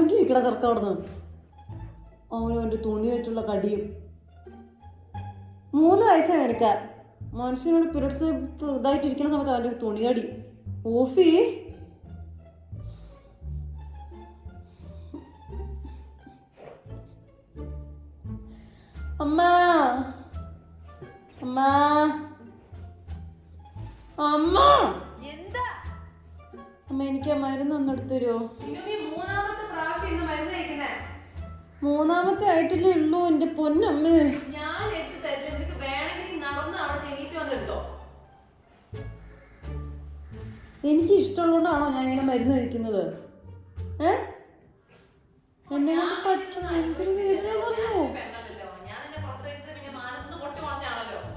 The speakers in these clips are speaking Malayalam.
അടങ്ങി നിൽക്കട ചെറുക്ക അവിടുന്ന്. അവനും എൻ്റെ തുണി വെച്ചുള്ള കടിയും. 3 വയസ്സാണ് നിനക്ക്. മനുഷ്യനോട് പിരിയഡ്സ് ഇതായിട്ടിരിക്കുന്ന സമയത്ത് അവൻ്റെ ഒരു തുണികടി. ഓഫി അമ്മ അമ്മ അമ്മ എന്താ അമ്മ എനിക്ക് ആ മരുന്നൊന്നും എടുത്തു തരുമോ? മൂന്നാമത്തെ ആയിട്ടല്ലേ ഉള്ളൂ എൻ്റെ പൊന്നമ്മേ. ഞാൻ എടുത്തു തരില്ല. നിനക്ക് വേണമെങ്കിൽ നടന്ന് അവിടെ എണീറ്റ് വന്നെടുത്തോ. എനിക്ക് ഇഷ്ടമുള്ളതുകൊണ്ടാണോ ഞാൻ ഇങ്ങനെ മരുന്ന് കഴിക്കുന്നത്? എന്നെ പറ്റും. എന്തൊരു വേദന അറിയാമോ?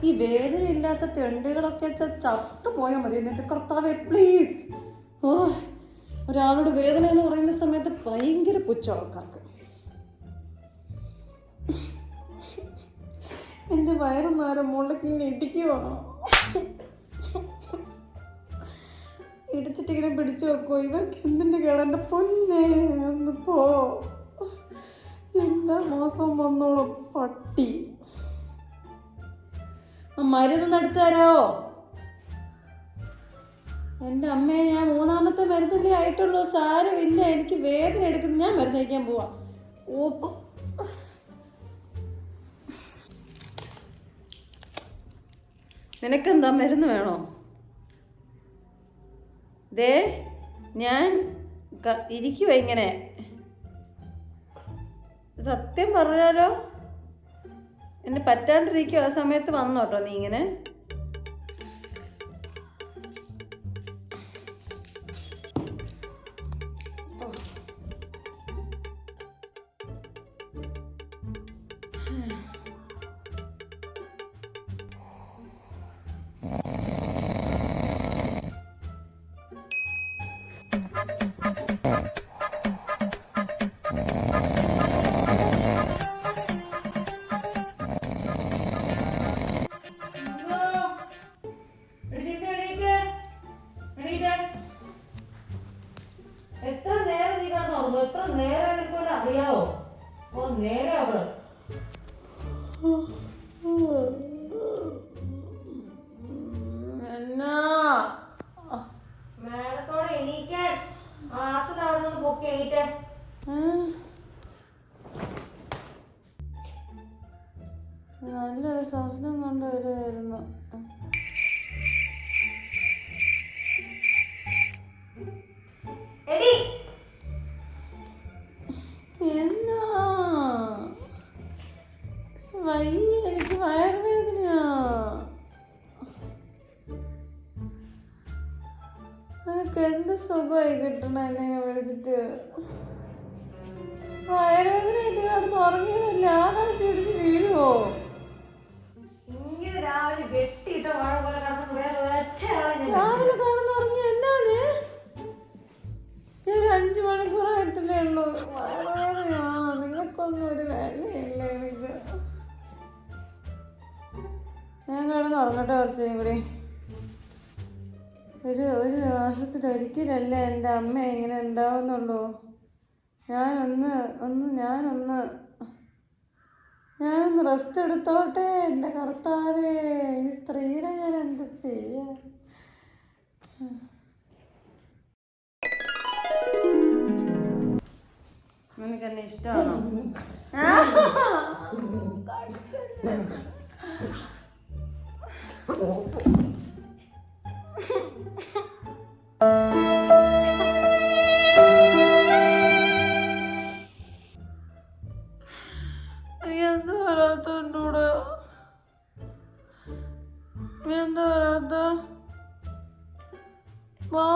ഈ വേദന ഇല്ലാത്ത തെണ്ടുകളൊക്കെ ചത്തു പോയാൽ മതി. എന്നിട്ട് കർത്താവേ പ്ലീസ്. ഓ, ഒരാളോട് വേദന എന്ന് പറയുന്ന സമയത്ത് ഭയങ്കര പുച്ഛം ആൾക്കാർക്ക്. എൻ്റെ വയറുന്നാരം മുകളിലേക്ക് ഇങ്ങനെ ഇടിക്കുവാണോ? ഇടിച്ചിട്ടിങ്ങനെ പിടിച്ചു വെക്കോ? ഇവർക്ക് എന്തിൻ്റെ കേടെൻ്റെ പൊന്നെ. ഒന്ന് പോ. എല്ലാ മാസവും വന്നോളും പട്ടി. മരുന്നൊന്ന് എടുത്തു തരാമോ? എൻ്റെ അമ്മയെ ഞാൻ 3ാമത്തെ മരുന്നല്ലേ ആയിട്ടുള്ളൂ. സാരമില്ല, എനിക്ക് വേദന എടുക്കുന്നു. ഞാൻ മരുന്ന് കഴിക്കാൻ പോവാ. ഓപ്പ്. നിനക്കെന്താ മരുന്ന് വേണോ? ദേ ഞാൻ ഇരിക്കുവ ഇങ്ങനെ. സത്യം പറഞ്ഞാലോ എന്നെ പറ്റാണ്ടിരിക്കും. ആ സമയത്ത് വന്നോട്ടോ നീ ഇങ്ങനെ. എത്ര നേരം നീ കിടന്നു? എത്ര നേരം എനിക്ക് അറിയാവോ? ഓ നേരം അവള് മേടത്തോടെ എണീക്കാൻ. ആസന അവിടെ നിന്ന് പൊക്കി എണീറ്റേ. നല്ലൊരു സ്വപ്നം കൊണ്ടുവരുമായിരുന്നു. എന്നാ വയ്യ, എനിക്ക് വയറുവേദനയാ. നിനക്ക് എന്ത് സുഖമായി കിട്ടണ എന്നെ വിളിച്ചിട്ട്? വയറുവേദനയായിട്ട് കിടന്ന് ഉറങ്ങിയതല്ലേ? ആകാശം പിടിച്ച് വീഴുവോ? രാവിലെ കാണുന്ന ഉറങ്ങിയ എന്നാണ്? ഞാൻ 5 മണിക്കൂറായിട്ടല്ലേ ഉള്ളൂ. വയറുവേദനയാ. നിങ്ങൾക്കൊന്നും ഒരു വിലയില്ല എനിക്ക്. ഞാൻ കിടന്ന് ഉറങ്ങട്ടെ കുറച്ച് ഇവിടെ. ഒരു മാസത്തിലൊരിക്കലല്ലേ എൻ്റെ അമ്മ ഇങ്ങനെ ഉണ്ടാവുന്നുള്ളൂ. ഞാനൊന്ന് റെസ്റ്റ് എടുത്തോട്ടെ. എൻ്റെ കർത്താവേ, ഈ സ്ത്രീനെ ഞാൻ എന്ത് ചെയ്യാ? നിനക്കെന്നെ ഇഷ്ടമാണോ? എന്താ വരാത്തൂടെ? എന്താ വരാത്ത? വാ.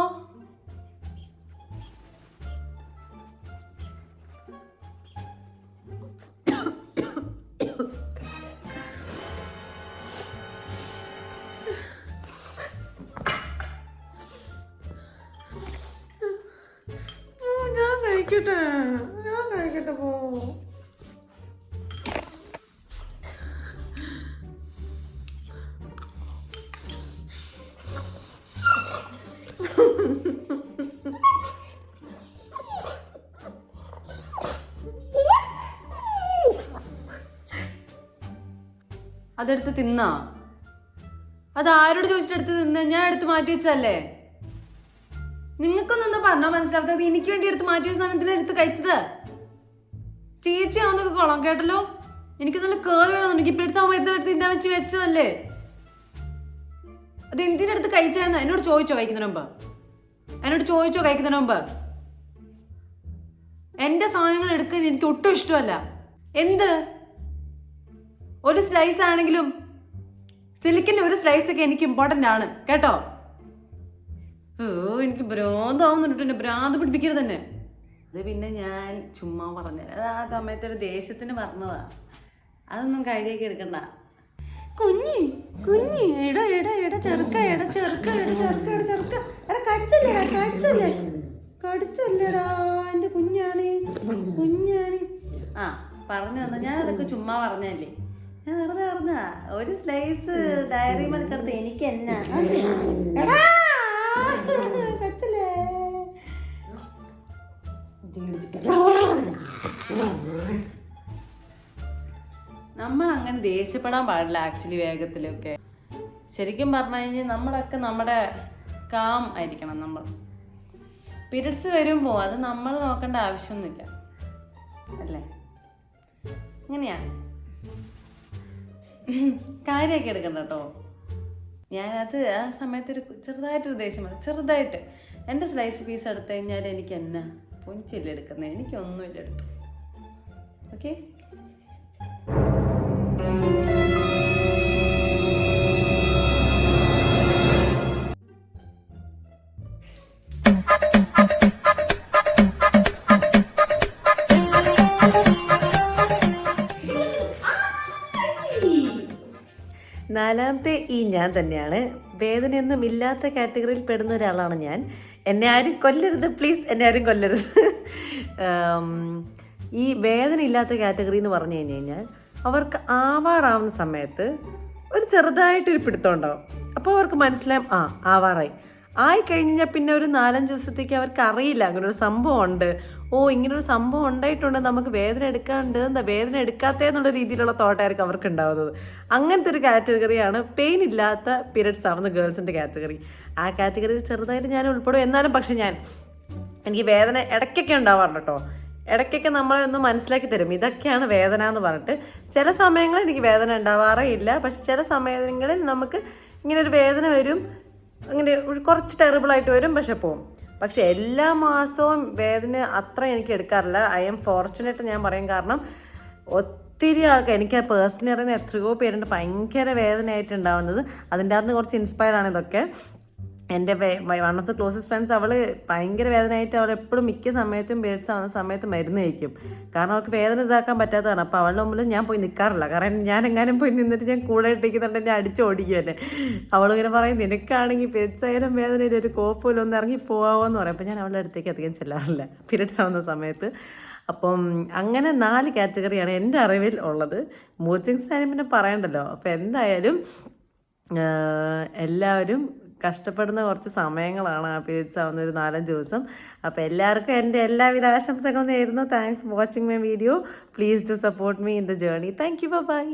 ഞാൻ കഴിക്കട്ടെ പോ. അതെടുത്ത് തിന്നാ? അത് ആരോട് ചോദിച്ചിട്ട് എടുത്ത് തിന്ന്? ഞാൻ എടുത്ത് മാറ്റി വെച്ചതല്ലേ. നിങ്ങൾക്കൊന്നും എന്താ പറഞ്ഞോ മനസ്സിലാവാത്തത്? എനിക്ക് വേണ്ടി എടുത്ത് മാറ്റി വെച്ച സാധനത്തിന് എടുത്ത് കഴിച്ചത്. ചേച്ചി ആവുന്നൊക്കെ കൊള്ളാം കേട്ടല്ലോ. എനിക്ക് നല്ല കേറി വേണമെന്നുണ്ടെങ്കിൽ പിടിച്ച് എടുത്ത് തിന്നാൻ വെച്ച് വെച്ചതല്ലേ. അത് എന്തിനടുത്ത് കഴിച്ചതെന്ന് എന്നോട് ചോദിച്ചോ കഴിക്കുന്നതിന് മുമ്പ്? എന്റെ സാധനങ്ങൾ എടുക്കാൻ എനിക്ക് ഒട്ടും ഇഷ്ടമല്ല. എന്ത് ഒരു സ്ലൈസ് ആണെങ്കിലും സിലിക്കിന്റെ ഒരു സ്ലൈസ് ഒക്കെ എനിക്ക് ഇമ്പോർട്ടന്റ് ആണ് കേട്ടോ. എനിക്ക് ഭ്രാന്താവുന്നുണ്ട്. എന്നെ ഭ്രാന്ത് പിടിപ്പിക്കരുത് തന്നെ. അത് പിന്നെ ഞാൻ ചുമ്മാ പറഞ്ഞത്. അത് ആ സമയത്ത് ഒരു ദേഷ്യത്തിന് പറഞ്ഞതാ. അതൊന്നും കാര്യമാക്കി എടുക്കണ്ട. കുഞ്ഞി കടിച്ചല്ലേടാ എന്റെ കുഞ്ഞാണ്. ആ പറഞ്ഞു തന്ന ഞാൻ അതൊക്കെ ചുമ്മാ പറഞ്ഞല്ലേ. ഞാൻ വെറുതെ പറഞ്ഞ ഒരു സ്ലൈസ് ഡയറി മതിക്കടുത്ത് എനിക്ക് എന്നാ കടിച്ചല്ലേ. നമ്മൾ അങ്ങനെ ദേഷ്യപ്പെടാൻ പാടില്ല ആക്ച്വലി. വേഗത്തിലൊക്കെ ശരിക്കും പറഞ്ഞു കഴിഞ്ഞാൽ നമ്മളൊക്കെ നമ്മുടെ കാം ആയിരിക്കണം. നമ്മൾ പീരിയഡ്സ് വരുമ്പോൾ അത് നമ്മൾ നോക്കേണ്ട ആവശ്യമൊന്നുമില്ല അല്ലേ. അങ്ങനെയാ കാര്യമൊക്കെ എടുക്കണ്ട കേട്ടോ. ഞാനത് ആ സമയത്തൊരു ചെറുതായിട്ടൊരു ദേഷ്യം മതി. ചെറുതായിട്ട് എൻ്റെ സ്ലൈസ് പീസ് എടുത്തു കഴിഞ്ഞാൽ എനിക്ക് എന്നാ പൊഞ്ചില്ല എടുക്കുന്നത്. എനിക്കൊന്നുമില്ല എടുത്തു. ഓക്കെ. നാലാമത്തെ ഞാൻ തന്നെയാണ്. വേദനയൊന്നും ഇല്ലാത്ത കാറ്റഗറിയിൽ പെടുന്ന ഒരാളാണ് ഞാൻ. എന്നെ ആരും കൊല്ലരുത് പ്ലീസ്, എന്നെ ആരും കൊല്ലരുത്. ഈ വേദന ഇല്ലാത്ത കാറ്റഗറി എന്ന് പറഞ്ഞു കഴിഞ്ഞാൽ അവർക്ക് ആവാറാവുന്ന സമയത്ത് ഒരു ചെറുതായിട്ടൊരു പിടുത്തം ഉണ്ടാവും. അപ്പോൾ അവർക്ക് മനസ്സിലാവും ആവാറായി. ആയിക്കഴിഞ്ഞാൽ പിന്നെ ഒരു 4-5 ദിവസത്തേക്ക് അവർക്ക് അറിയില്ല അങ്ങനൊരു സംഭവം ഉണ്ട്. ഇങ്ങനൊരു സംഭവം ഉണ്ടായിട്ടുണ്ട്, നമുക്ക് വേദന എടുക്കാണ്ട്, എന്താ വേദന എടുക്കാത്തതെന്നുള്ള രീതിയിലുള്ള തോട്ടായിരിക്കും അവർക്ക് ഉണ്ടാവുന്നത്. അങ്ങനത്തെ ഒരു കാറ്റഗറിയാണ് പെയിൻ ഇല്ലാത്ത പീരിയഡ്സ് ആവുന്ന ഗേൾസിൻ്റെ കാറ്റഗറി. ആ കാറ്റഗറിയിൽ ചെറുതായിട്ട് ഞാൻ ഉൾപ്പെടും. എന്നാലും പക്ഷെ എനിക്ക് വേദന ഇടയ്ക്കൊക്കെ ഉണ്ടാവാറുണ്ട് കേട്ടോ. ഇടയ്ക്കൊക്കെ നമ്മളെ ഒന്ന് മനസ്സിലാക്കി തരും ഇതൊക്കെയാണ് വേദന എന്ന് പറഞ്ഞിട്ട്. ചില സമയങ്ങളിൽ എനിക്ക് വേദന ഉണ്ടാവാറേ ഇല്ല. പക്ഷെ ചില സമയങ്ങളിൽ നമുക്ക് ഇങ്ങനെ ഒരു വേദന വരും, അങ്ങനെ കുറച്ച് ടെറിബിളായിട്ട് വരും, പക്ഷെ പോവും. പക്ഷെ എല്ലാ മാസവും വേദന അത്ര എനിക്ക് എടുക്കാറില്ല. ഐ എം ഫോർച്ചുനേറ്റ് ഞാൻ പറയും. കാരണം ഒത്തിരി ആൾക്കാർ, എനിക്ക് പേഴ്സണലി അറിയുന്ന എത്രയോ പേരുണ്ട് ഭയങ്കര വേദനയായിട്ടുണ്ടാവുന്നത്. അതിൻ്റെ അകത്ത് കുറച്ച് ഇൻസ്പയർഡാണ് ഇതൊക്കെ. എൻ്റെ one of the closest friends, അവൾ ഭയങ്കര വേദനയായിട്ട് അവൾ എപ്പോഴും മിക്ക സമയത്തും പീരിയഡ്സ് ആവുന്ന സമയത്ത് മരുന്ന് കഴിക്കും. കാരണം അവൾക്ക് വേദന ഇതാക്കാൻ പറ്റാത്തതാണ്. അപ്പോൾ അവളുടെ മുമ്പിൽ ഞാൻ പോയി നിൽക്കാറില്ല. കാരണം ഞാൻ എങ്ങാനും പോയി നിന്നിട്ട് ഞാൻ കൂടെ ഇട്ടിക്കുന്നുണ്ട് എന്നെ അടിച്ചോടിക്കുമല്ലേ. അവളിങ്ങനെ പറയും നിനക്കാണെങ്കിൽ പീരിയഡ്സ് ആയാലും വേദനയിൽ ഒരു കോപ്പൂല ഒന്ന് ഇറങ്ങി പോവാമെന്ന് പറയും. അപ്പോൾ ഞാൻ അവളുടെ അടുത്തേക്ക് അധികം ചെല്ലാറില്ല പീരിയഡ്സ് ആവുന്ന സമയത്ത്. അപ്പം അങ്ങനെ 4 കാറ്റഗറിയാണ് എൻ്റെ അറിവിൽ ഉള്ളത്. മൂഡ് സ്വിങ്സിനായാലും പിന്നെ പറയണ്ടല്ലോ. അപ്പോൾ എന്തായാലും എല്ലാവരും കഷ്ടപ്പെടുന്ന കുറച്ച് സമയങ്ങളാണ് ആ പീരിയഡ്സ് ആവുന്ന ഒരു 4-5 ദിവസം. അപ്പോൾ എല്ലാവർക്കും എൻ്റെ എല്ലാവിധ ആശംസകളും നേരുന്നു. Thanks for watching my video. Please to support me in the journey. Thank you. By.